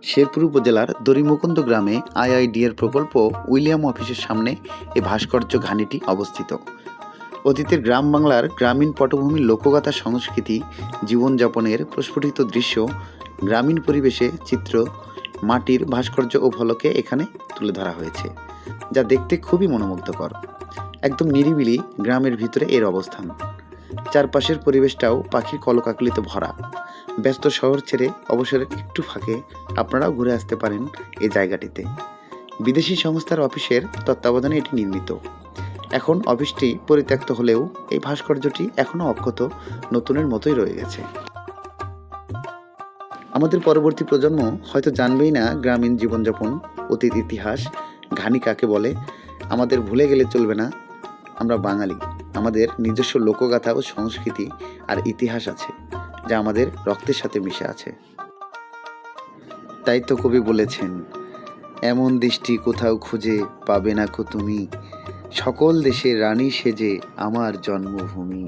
শেরপুর উপজেলার দড়িমুকুন্দ গ্রামে আইআইডিএর প্রকল্প উইলিয়াম অফিসের সামনে এই ভাস্কর্য ঘানিটি অবস্থিত। অতীতের গ্রাম বাংলার গ্রামীণ পটভূমির লোকগাথা, সংস্কৃতি, জীবনযাপনের প্রস্ফুটিত দৃশ্য, গ্রামীণ পরিবেশে চিত্র, মাটির ভাস্কর্য ও ফলকে এখানে তুলে ধরা হয়েছে, যা দেখতে খুবই মনোমুগ্ধকর। একদম নিরিবিলি গ্রামের ভিতরে এর অবস্থান। চারপাশের পরিবেশটাও পাখির কলকাকলিতে ভরা। ব্যস্ত শহর ছেড়ে অবসরের একটু ফাঁকে আপনারাও ঘুরে আসতে পারেন এই জায়গাটিতে। বিদেশি সংস্থার অফিসের তত্ত্বাবধানে এটি নির্মিত। এখন অফিসটি পরিত্যক্ত হলেও এই ভাস্কর্যটি এখনও অক্ষত নতুনের মতোই রয়ে গেছে। আমাদের পরবর্তী প্রজন্ম হয়তো জানবেই না গ্রামীণ জীবনযাপন, অতীত, ইতিহাস, ঘানি কাকে বলে। আমাদের ভুলে গেলে চলবে না, আমরা বাঙালি। আমাদের নিজস্ব লোকগাথা ও সংস্কৃতি আর ইতিহাস আছে, যা আমাদের রক্তের সাথে মিশে আছে। তাই তো কবি বলেছেন, এমন দৃষ্টি কোথাও খুঁজে পাবে না কো তুমি, সকল দেশের রানী সেজে আমার জন্মভূমি।